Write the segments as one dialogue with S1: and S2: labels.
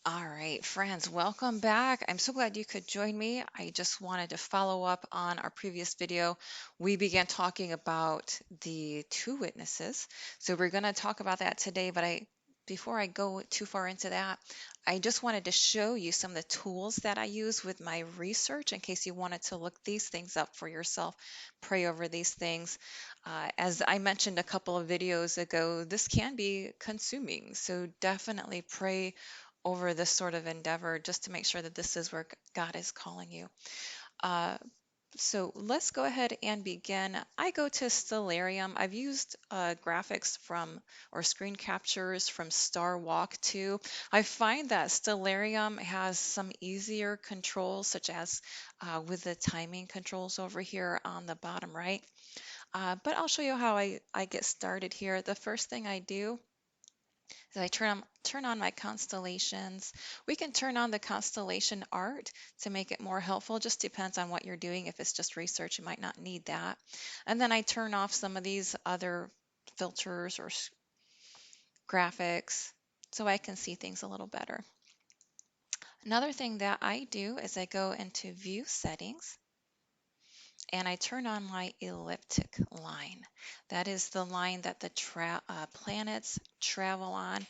S1: All right, friends, welcome back. I'm so glad you could join me. I just wanted to follow up on our previous video. We began talking about the two witnesses. So we're going to talk about that today, but before I go too far into that, I just wanted to show you some of the tools that I use with my research in case you wanted to look these things up for yourself, pray over these things. As I mentioned a couple of videos ago, this can be consuming. So definitely pray over this sort of endeavor just to make sure that this is where God is calling you. Uh, so let's go ahead and begin. I go to Stellarium. I've used graphics from or screen captures from Star Walk 2. I find that Stellarium has some easier controls, such as with the timing controls over here on the bottom right. But I'll show you how I get started here. The first thing I do is I turn on my constellations. We can turn on the constellation art to make it more helpful. Just depends on what you're doing. If it's just research, you might not need that. And then I turn off some of these other filters or graphics so I can see things a little better. Another thing that I do is I go into view settings and I turn on my elliptic line. That is the line that the planets travel on.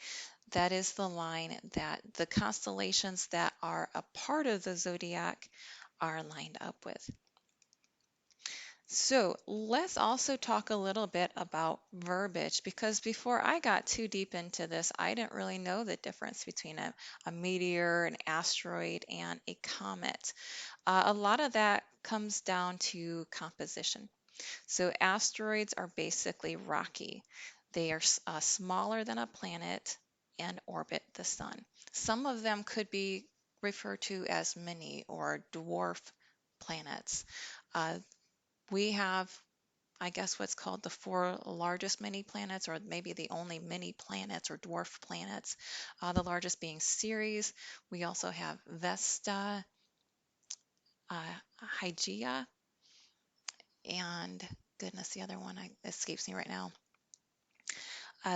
S1: That is the line that the constellations that are a part of the zodiac are lined up with. So let's also talk a little bit about verbiage, because before I got too deep into this, I didn't really know the difference between a meteor, an asteroid, and a comet. A lot of that comes down to composition. So asteroids are basically rocky. They are smaller than a planet and orbit the sun. Some of them could be referred to as mini or dwarf planets. Uh, we have, I guess, what's called the four largest mini planets, or maybe the only mini planets or dwarf planets. The largest being Ceres. We also have Vesta, uh, Hygeia, and goodness, the other one escapes me right now.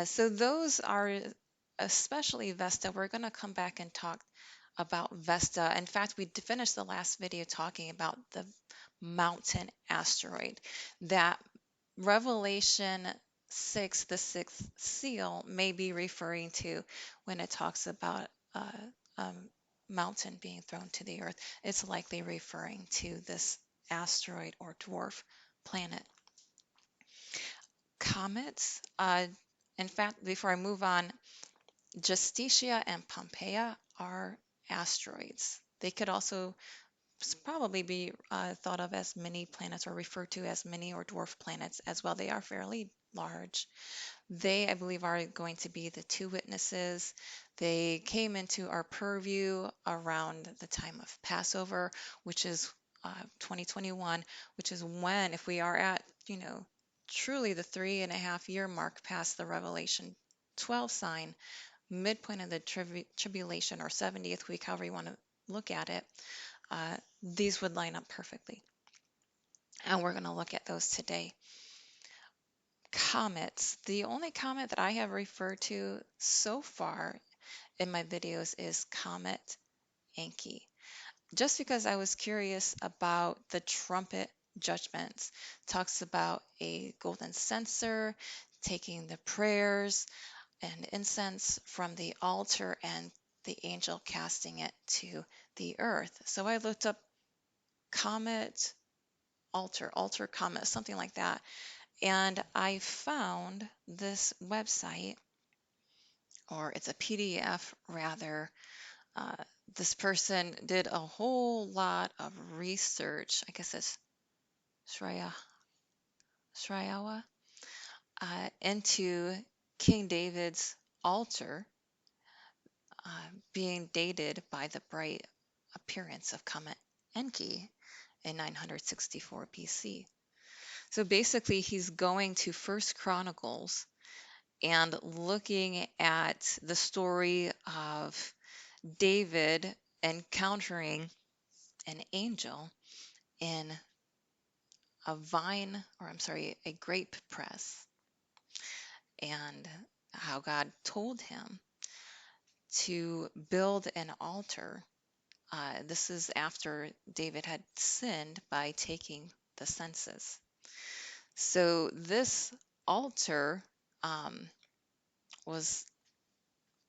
S1: So those are, especially Vesta. We're going to come back and talk about Vesta. In fact, we finished the last video talking about the mountain asteroid that Revelation 6, the sixth seal, may be referring to when it talks about a mountain being thrown to the earth. It's likely referring to this asteroid or dwarf planet. Comets. In fact, before I move on, Justitia and Pompeia are asteroids. They could also probably be thought of as mini planets or referred to as mini or dwarf planets as well. They are fairly large. They, I believe, are going to be the two witnesses. They came into our purview around the time of Passover, which is 2021, which is when, if we are at, truly the 3.5 year mark past the Revelation 12 sign, midpoint of the tribulation or 70th week, however you want to look at it, these would line up perfectly. And we're going to look at those today. Comets. The only comet that I have referred to so far in my videos is Comet Encke. Just because I was curious about the trumpet judgments. Talks about a golden censer, taking the prayers and incense from the altar and the angel casting it to the earth. So I looked up comet, altar comet, something like that. And I found this website, or it's a PDF rather. Uh, this person did a whole lot of research. I guess it's Shrayawa, into King David's altar being dated by the bright appearance of Comet Enki in 964 BC. So basically, he's going to First Chronicles and looking at the story of David encountering an angel in a grape press, and how God told him to build an altar. This is after David had sinned by taking the census. So this altar um, was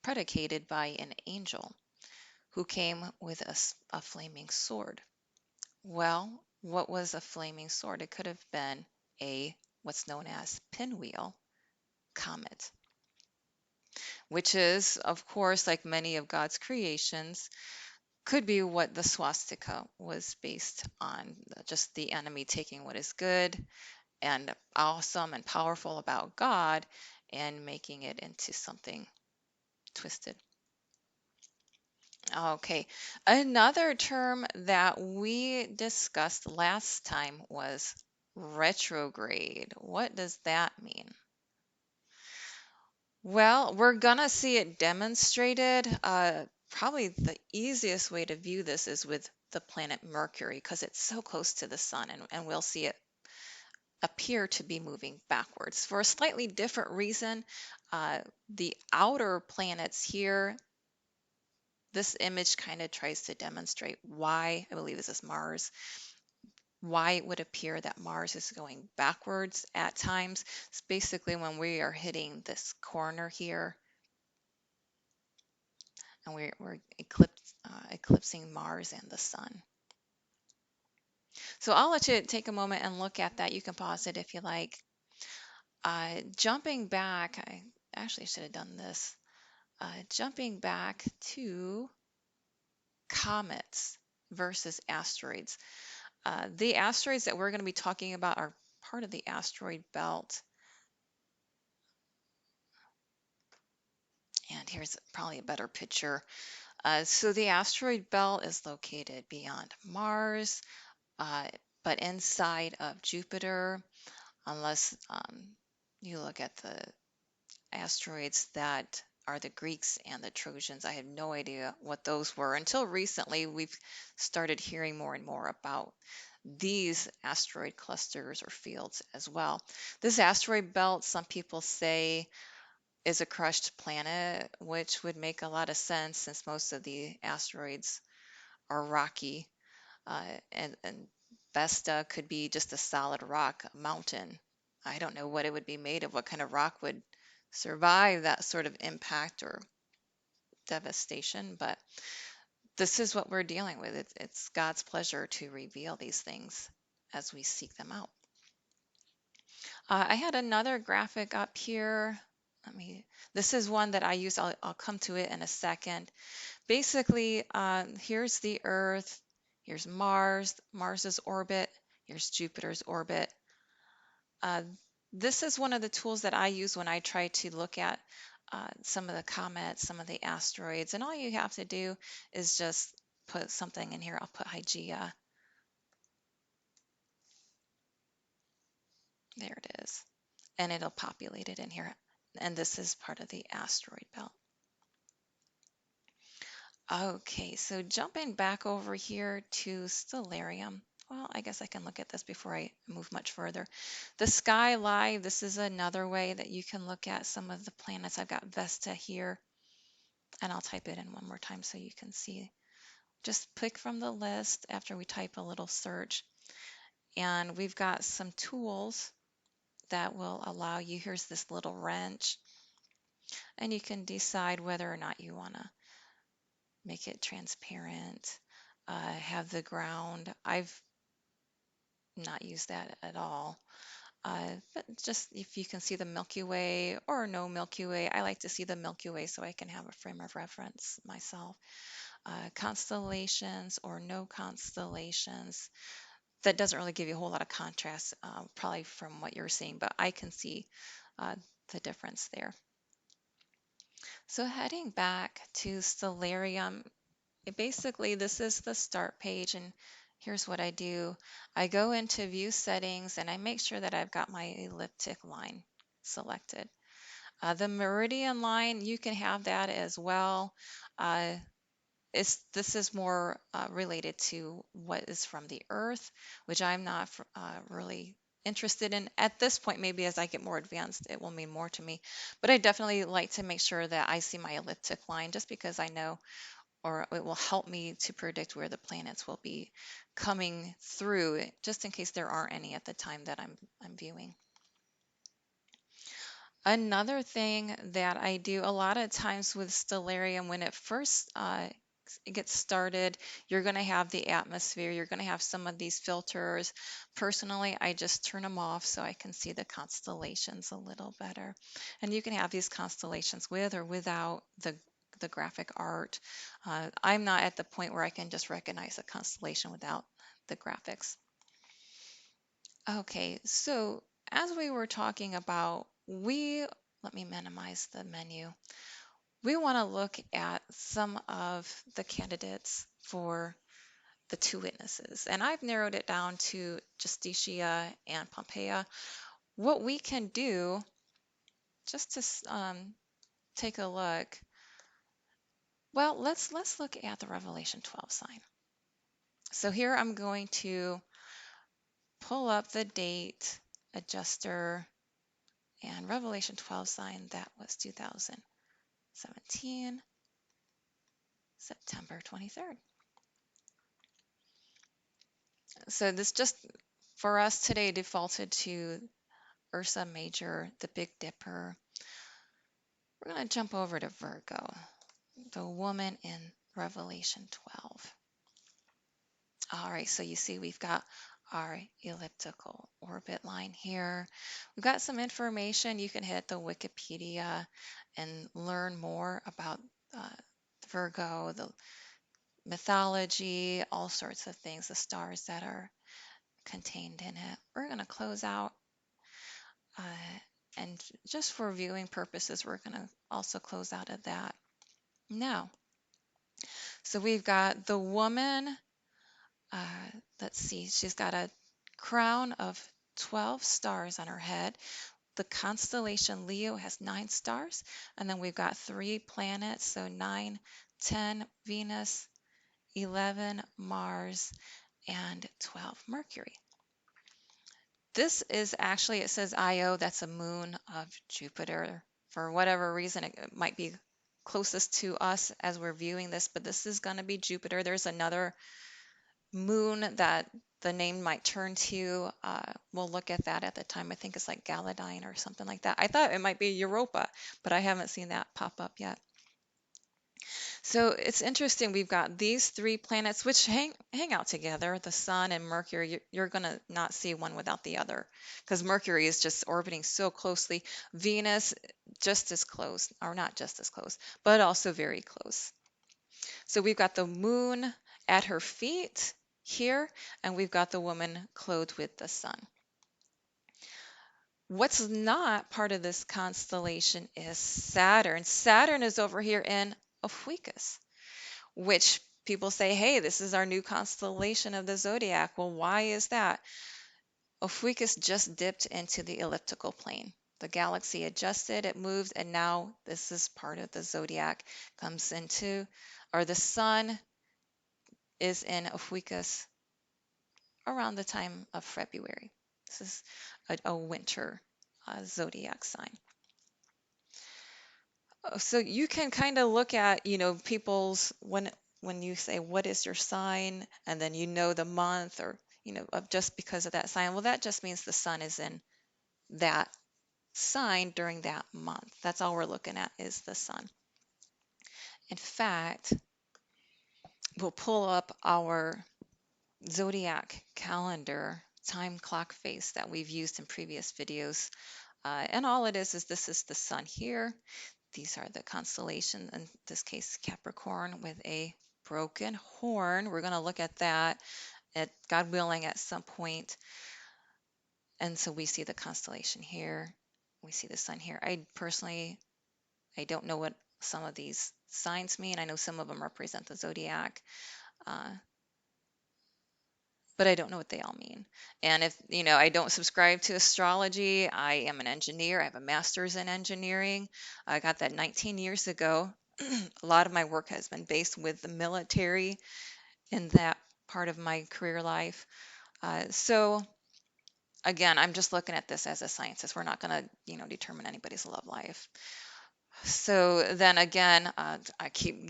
S1: predicated by an angel who came with a flaming sword. Well, what was a flaming sword? It could have been a what's known as pinwheel comet, which is, of course, like many of God's creations, could be what the swastika was based on, just the enemy taking what is good and awesome and powerful about God and making it into something twisted. Okay, another term that we discussed last time was retrograde. What does that mean? Well, we're gonna see it demonstrated. Probably the easiest way to view this is with the planet Mercury because it's so close to the sun, and we'll see it appear to be moving backwards. For a slightly different reason, the outer planets here, this image kind of tries to demonstrate why, I believe this is Mars, why it would appear that Mars is going backwards at times. It's basically when we are hitting this corner here and we're eclipsing Mars and the sun. So I'll let you take a moment and look at that. You can pause it if you like. Jumping back, I actually should have done this. Jumping back to comets versus asteroids. The asteroids that we're going to be talking about are part of the asteroid belt. And here's probably a better picture. So the asteroid belt is located beyond Mars, but inside of Jupiter, unless you look at the asteroids that are the Greeks and the Trojans. I had no idea what those were until recently. We've started hearing more and more about these asteroid clusters or fields as well. This asteroid belt, some people say, is a crushed planet, which would make a lot of sense since most of the asteroids are rocky, and Vesta could be just a solid rock mountain. I don't know what it would be made of, what kind of rock would survive that sort of impact or devastation, but this is what we're dealing with. It's God's pleasure to reveal these things as we seek them out. I had another graphic up here. This is one that I use. I'll come to it in a second. Basically, here's the Earth, here's Mars, Mars's orbit, here's Jupiter's orbit. Uh, this is one of the tools that I use when I try to look at some of the comets, some of the asteroids, and all you have to do is just put something in here. I'll put Hygeia. There it is. And it'll populate it in here. And this is part of the asteroid belt. Okay, so jumping back over here to Stellarium. Well, I guess I can look at this before I move much further. The Sky Live, this is another way that you can look at some of the planets. I've got Vesta here, and I'll type it in one more time so you can see. Just pick from the list after we type a little search. And we've got some tools that will allow you. Here's this little wrench, and you can decide whether or not you want to make it transparent, have the ground. I've not used that at all. But just if you can see the Milky Way or no Milky Way, I like to see the Milky Way so I can have a frame of reference myself. Constellations or no constellations. That doesn't really give you a whole lot of contrast, probably from what you're seeing, but I can see uh, the difference there. So heading back to Stellarium, basically this is the start page, and here's what I do. I go into view settings and I make sure that I've got my elliptic line selected. The meridian line, you can have that as well. This is more related to what is from the Earth, which I'm not really interested in. At this point, maybe as I get more advanced, it will mean more to me. But I definitely like to make sure that I see my elliptic line just because I know, or it will help me to predict where the planets will be coming through, just in case there aren't any at the time that I'm viewing. Another thing that I do a lot of times with Stellarium, when it first it gets started, you're going to have the atmosphere, you're going to have some of these filters. Personally, I just turn them off so I can see the constellations a little better. And you can have these constellations with or without the graphic art. I'm not at the point where I can just recognize a constellation without the graphics. Okay, so as we were talking about, let me minimize the menu. We want to look at some of the candidates for the two witnesses, and I've narrowed it down to Justitia and Pompeia. What we can do, just to take a look, well, let's look at the Revelation 12 sign. So here I'm going to pull up the date adjuster and Revelation 12 sign. That was 2017, September 23rd. So this just, for us today, defaulted to Ursa Major, the Big Dipper. We're going to jump over to Virgo, the woman in Revelation 12. All right, so you see we've got our elliptical orbit line here. We've got some information. You can hit the Wikipedia and learn more about uh, Virgo, the mythology, all sorts of things, the stars that are contained in it. We're going to close out, uh, and just for viewing purposes, we're going to also close out of that. Now, so we've got the woman, let's see, she's got a crown of 12 stars on her head. The constellation Leo has 9 stars, and then we've got 3 planets, so 9, 10 Venus, 11 Mars, and 12 Mercury. This is actually, it says Io, that's a moon of Jupiter. For whatever reason, it might be closest to us as we're viewing this, but this is going to be Jupiter. There's another moon that the name might turn to. We'll look at that at the time. I think it's like Galadine or something like that. I thought it might be Europa, but I haven't seen that pop up yet. So it's interesting. We've got these 3 planets which hang out together, the Sun and Mercury. You're going to not see one without the other because Mercury is just orbiting so closely. Venus just as close, or not just as close, but also very close. So we've got the moon at her feet here, and we've got the woman clothed with the sun. What's not part of this constellation is Saturn. Saturn is over here in Ophiuchus, which people say, hey, this is our new constellation of the zodiac. Well, why is that? Ophiuchus just dipped into the elliptical plane. The galaxy adjusted, it moved, and now this is part of the zodiac. Comes into, or the sun is in Ophiuchus around the time of February. This is a winter zodiac sign. So you can kind of look at, people's, when you say, what is your sign? And then the month, or, just because of that sign. Well, that just means the sun is in that sign during that month. That's all we're looking at is the sun. In fact, we'll pull up our zodiac calendar time clock face that we've used in previous videos. And all it is this is the sun here. These are the constellations, in this case Capricorn with a broken horn. We're going to look at that, God willing, at some point. And so we see the constellation here. We see the sun here. I don't know what some of these signs mean. I know some of them represent the zodiac, but I don't know what they all mean. And if, I don't subscribe to astrology, I am an engineer. I have a master's in engineering. I got that 19 years ago. A lot of my work has been based with the military in that part of my career life. So again, I'm just looking at this as a scientist. We're not going to, determine anybody's love life. So then again, I keep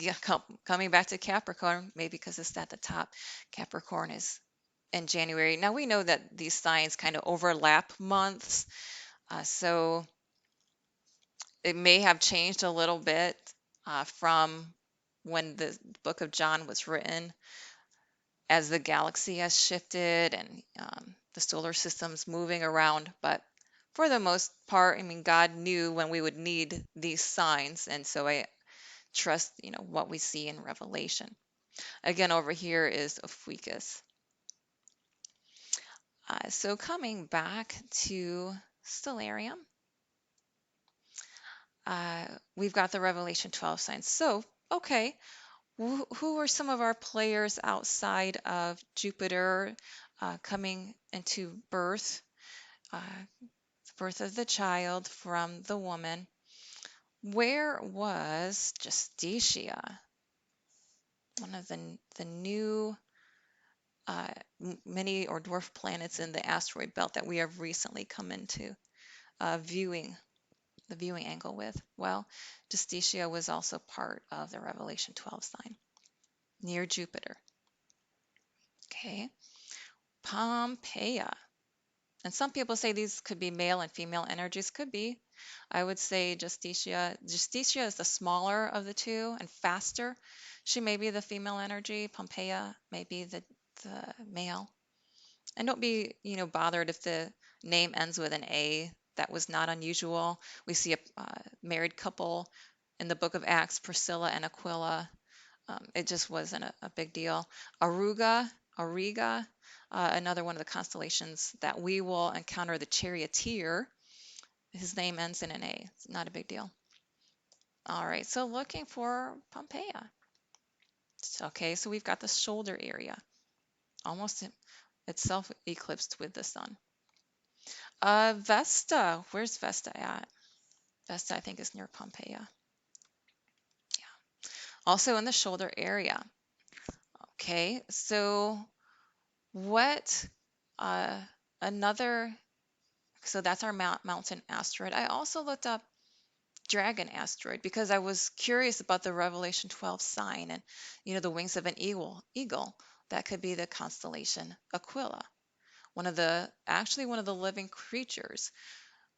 S1: coming back to Capricorn, maybe because it's at the top. Capricorn is in January. Now we know that these signs kind of overlap months, so it may have changed a little bit from when the book of John was written, as the galaxy has shifted and the solar system's moving around. But for the most part, I mean, God knew when we would need these signs, and so I trust, what we see in Revelation. Again, over here is Ophiuchus. So coming back to Stellarium, we've got the Revelation 12 signs. So, okay, who are some of our players outside of Jupiter coming into birth, uh, the birth of the child from the woman? Where was Justitia, one of the new uh, mini or dwarf planets in the asteroid belt that we have recently come into viewing the viewing angle with? Well, Justitia was also part of the Revelation 12 sign near Jupiter. Okay, Pompeia. And some people say these could be male and female energies. Could be. I would say Justitia. Justitia is the smaller of the two and faster. She may be the female energy. Pompeia may be the male. And don't be, bothered if the name ends with an A. That was not unusual. We see a married couple in the book of Acts, Priscilla and Aquila. It just wasn't a big deal. Auriga, another one of the constellations that we will encounter, the charioteer. His name ends in an A. It's not a big deal. All right, so looking for Pompeia. Okay, so we've got the shoulder area, almost itself eclipsed with the sun. Vesta, where's Vesta at? Vesta, I think, is near Pompeia. Yeah, also in the shoulder area. Okay, so what another, so that's our mountain asteroid. I also looked up dragon asteroid because I was curious about the Revelation 12 sign and, the wings of an eagle. That could be the constellation Aquila, actually one of the living creatures.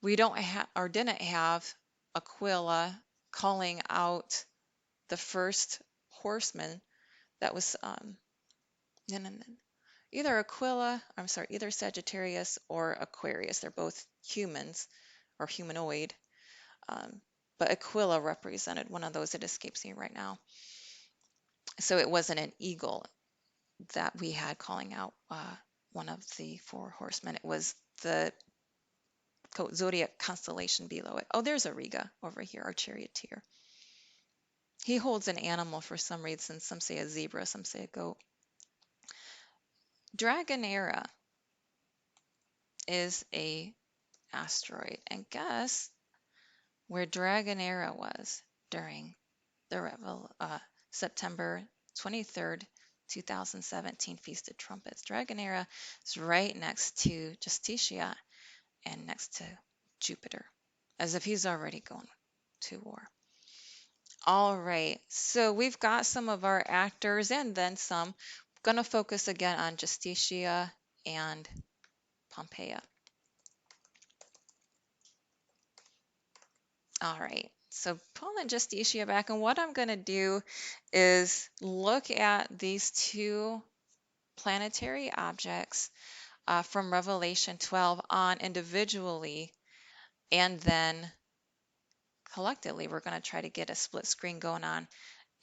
S1: We don't have or didn't have Aquila calling out the first horseman that was no, no, no. Either Sagittarius or Aquarius. They're both humans or humanoid. Um, but Aquila represented one of those. It escapes me right now. So it wasn't an eagle that we had calling out one of the four horsemen. It was the zodiac constellation below it. Oh, there's Auriga over here, our charioteer. He holds an animal for some reason. Some say a zebra, some say a goat. Dragonera is a asteroid. And guess where Dragonera was during the September 23rd, 2017 Feast of Trumpets. Dragonera is right next to Justitia and next to Jupiter, as if he's already gone to war. All right, so we've got some of our actors and then some. I'm going to focus again on Justitia and Pompeia. All right, so pulling Justitia back, and what I'm going to do is look at these two planetary objects from Revelation 12 on individually, and then collectively we're going to try to get a split screen going on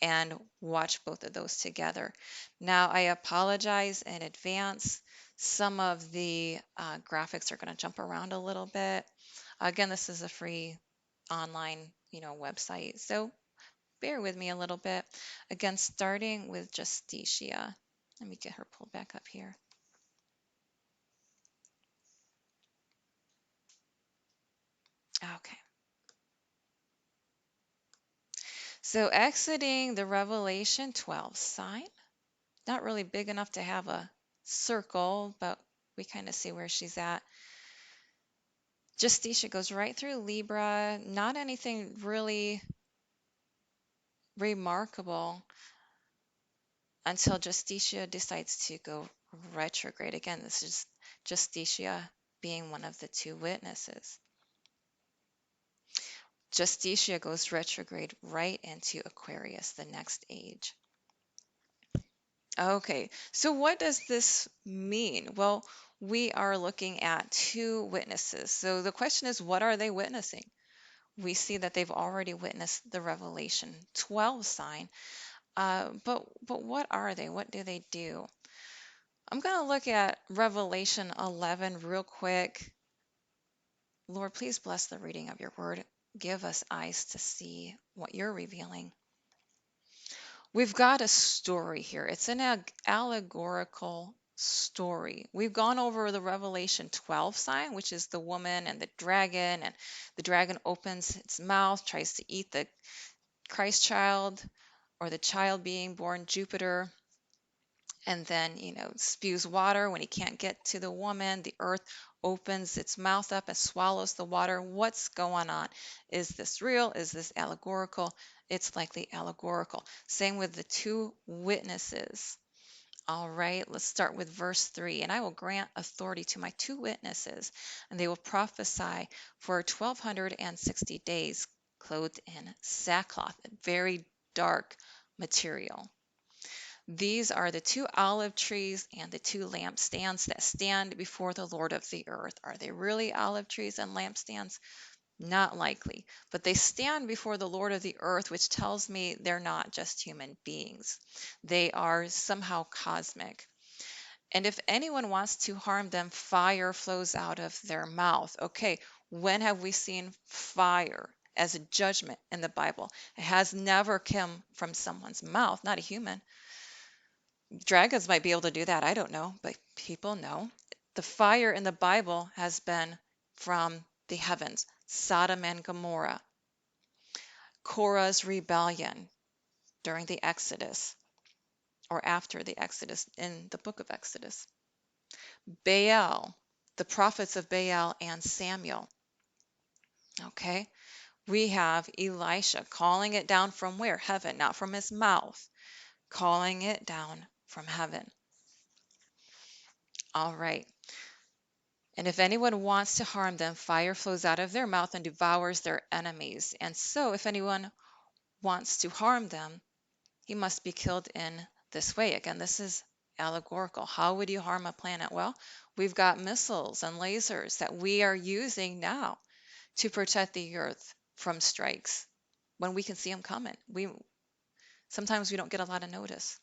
S1: and watch both of those together. Now, I apologize in advance. Some of the graphics are going to jump around a little bit. Again, this is a free online, website, so bear with me a little bit. Again, starting with Justitia. Let me get her pulled back up here. Okay. So exiting the Revelation 12 sign, not really big enough to have a circle, but we kind of see where she's at. Justitia goes right through Libra, not anything really remarkable until Justitia decides to go retrograde. Again, this is Justitia being one of the two witnesses. Justitia goes retrograde right into Aquarius, the next age. Okay, so what does this mean? Well, we are looking at two witnesses. So the question is, what are they witnessing? We see that they've already witnessed the Revelation 12 sign. But what are they? What do they do? I'm going to look at Revelation 11 real quick. Lord, please bless the reading of your word. Give us eyes to see what you're revealing. We've got a story here. It's an allegorical story. We've gone over the Revelation 12 sign, which is the woman and the dragon opens its mouth, tries to eat the Christ child or the child being born, Jupiter, and then, spews water when he can't get to the woman. The earth opens its mouth up and swallows the water. What's going on? Is this real? Is this allegorical? It's likely allegorical. Same with the two witnesses. All right, let's start with verse 3. And I will grant authority to my two witnesses, and they will prophesy for 1260 days, clothed in sackcloth, a very dark material. These are the two olive trees and the two lampstands that stand before the Lord of the earth. Are they really olive trees and lampstands? Not likely, but they stand before the Lord of the earth, which tells me they're not just human beings. They are somehow cosmic. And if anyone wants to harm them, fire flows out of their mouth. Okay, when have we seen fire as a judgment in the Bible? It has never come from someone's mouth, not a human. Dragons might be able to do that. I don't know, but people know. The fire in the Bible has been from the heavens. Sodom and Gomorrah, Korah's rebellion during the Exodus or after the Exodus in the book of Exodus, Baal, the prophets of Baal and Samuel. Okay, we have Elisha calling it down from where? Heaven, not from his mouth, calling it down from heaven. All right. And if anyone wants to harm them, fire flows out of their mouth and devours their enemies. And so if anyone wants to harm them, he must be killed in this way. Again, this is allegorical. How would you harm a planet? Well, we've got missiles and lasers that we are using now to protect the earth from strikes when we can see them coming. Sometimes we don't get a lot of notice.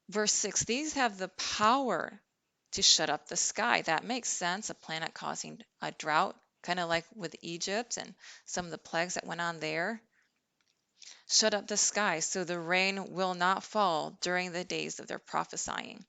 S1: Verse 6, these have the power to shut up the sky. That makes sense. A planet causing a drought, kind of like with Egypt and some of the plagues that went on there. Shut up the sky so the rain will not fall during the days of their prophesying.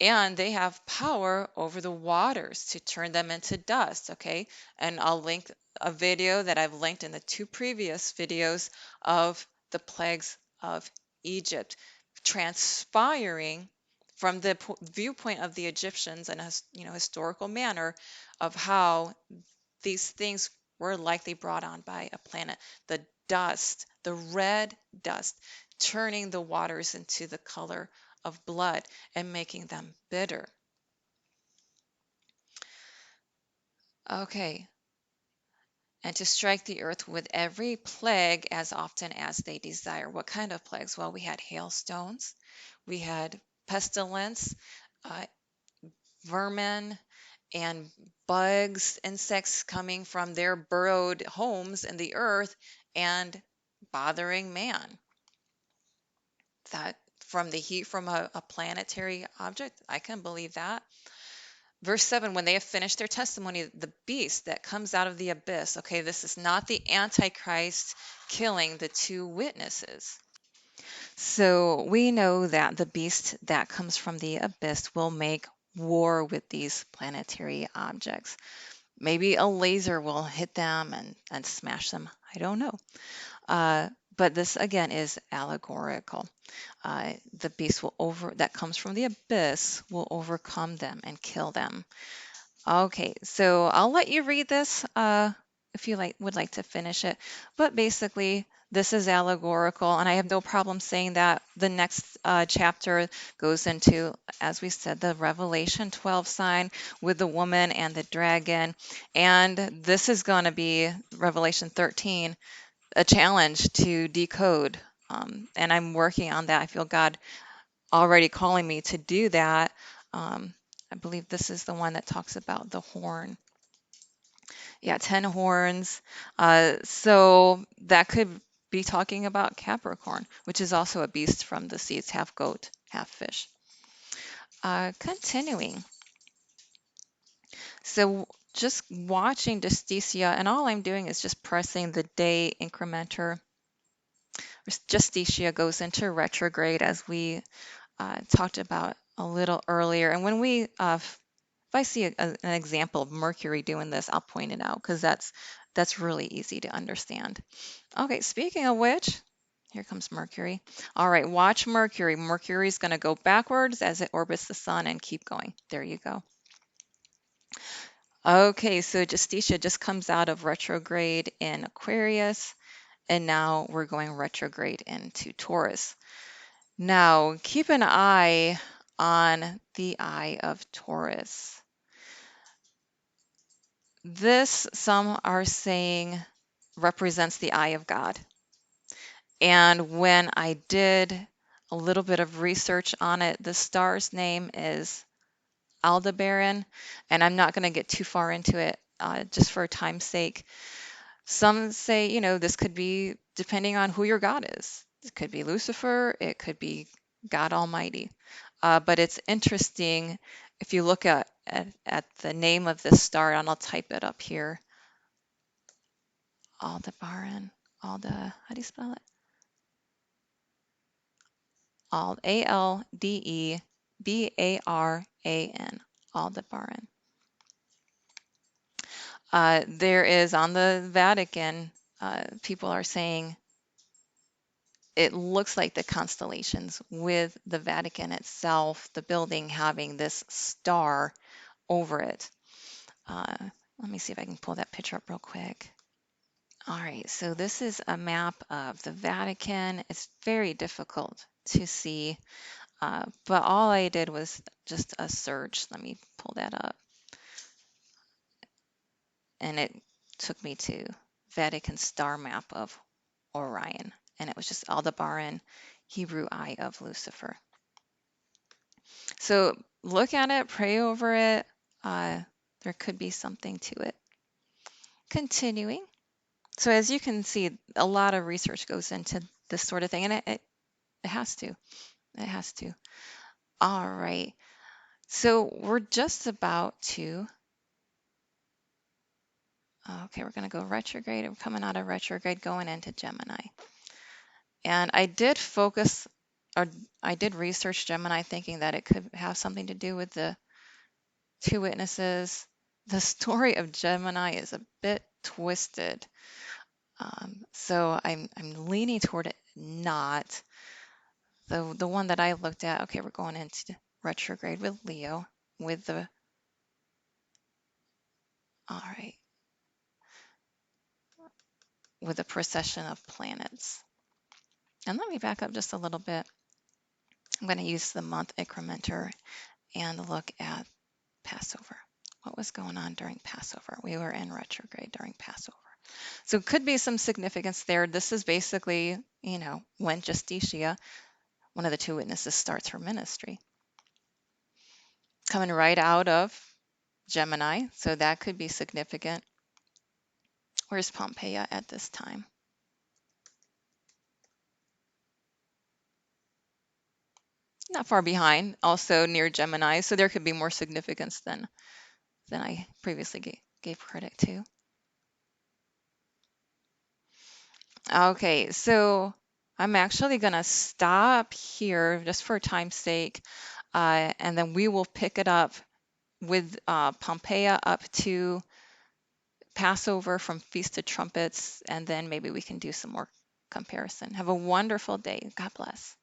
S1: And they have power over the waters to turn them into dust, okay? And I'll link a video that I've linked in the two previous videos of the plagues of Egypt transpiring from the viewpoint of the Egyptians in a historical manner of how these things were likely brought on by a planet. The dust, the red dust, turning the waters into the color of blood and making them bitter. Okay. And to strike the earth with every plague as often as they desire. What kind of plagues? Well, we had hailstones, we had pestilence, uh, vermin, and bugs, insects coming from their burrowed homes in the earth and bothering man. That from the heat from a planetary object, I can believe that. Verse 7, when they have finished their testimony, the beast that comes out of the abyss. Okay, this is not the Antichrist killing the two witnesses. So we know that the beast that comes from the abyss will make war with these planetary objects. Maybe a laser will hit them and smash them. I don't know. But this again is allegorical. The beast that comes from the abyss will overcome them and kill them. Okay, so I'll let you read this if you would like to finish it. But basically, this is allegorical, and I have no problem saying that. The next chapter goes into, as we said, the Revelation 12 sign with the woman and the dragon. And this is going to be Revelation 13, a challenge to decode. And I'm working on that. I feel God already calling me to do that. I believe this is the one that talks about the horn. Yeah, 10 horns. So that could be talking about Capricorn, which is also a beast from the sea. It's half goat, half fish. Continuing. So just watching Justitia, and all I'm doing is just pressing the day incrementer. Justitia goes into retrograde, as we talked about a little earlier. And when we, if I see an example of Mercury doing this, I'll point it out because that's really easy to understand. Okay, speaking of which, here comes Mercury. All right, watch Mercury. Mercury's going to go backwards as it orbits the sun and keep going. There you go. Okay, so Justitia just comes out of retrograde in Aquarius, and now we're going retrograde into Taurus. Now, keep an eye on the eye of Taurus. This, some are saying, represents the eye of God. And when I did a little bit of research on it, the star's name is Aldebaran, and I'm not going to get too far into it just for time's sake. Some say, this could be depending on who your God is. It could be Lucifer, it could be God Almighty. But it's interesting if you look at the name of this star, and I'll type it up here. Aldebaran, how do you spell it? Aldebaran, Aldebaran. There is on the Vatican, people are saying it looks like the constellations with the Vatican itself, the building having this star over it. Let me see if I can pull that picture up real quick. All right, so this is a map of the Vatican. It's very difficult to see, but all I did was just a search. Let me pull that up. And it took me to Vatican star map of Orion. And it was just Aldebaran, Hebrew eye of Lucifer. So look at it, pray over it. There could be something to it. Continuing. So as you can see, a lot of research goes into this sort of thing, and it has to. It has to. All right. So we're just about to, okay, we're going to go retrograde. We're coming out of retrograde, going into Gemini. And I did focus, or I did research Gemini thinking that it could have something to do with the two witnesses. The story of Gemini is a bit twisted. So I'm leaning toward it not. The one that I looked at, okay, we're going into retrograde with Leo, with the, all right, with the precession of planets. And let me back up just a little bit. I'm going to use the month incrementer and look at Passover. What was going on during Passover? We were in retrograde during Passover. So it could be some significance there. This is basically, when Justitia, one of the two witnesses, starts her ministry. Coming right out of Gemini, so that could be significant. Where's Pompeia at this time? Not far behind, also near Gemini, so there could be more significance than I previously gave credit to. Okay, so I'm actually going to stop here just for time's sake, and then we will pick it up with Pompeia up to Passover from Feast of Trumpets, and then maybe we can do some more comparison. Have a wonderful day. God bless.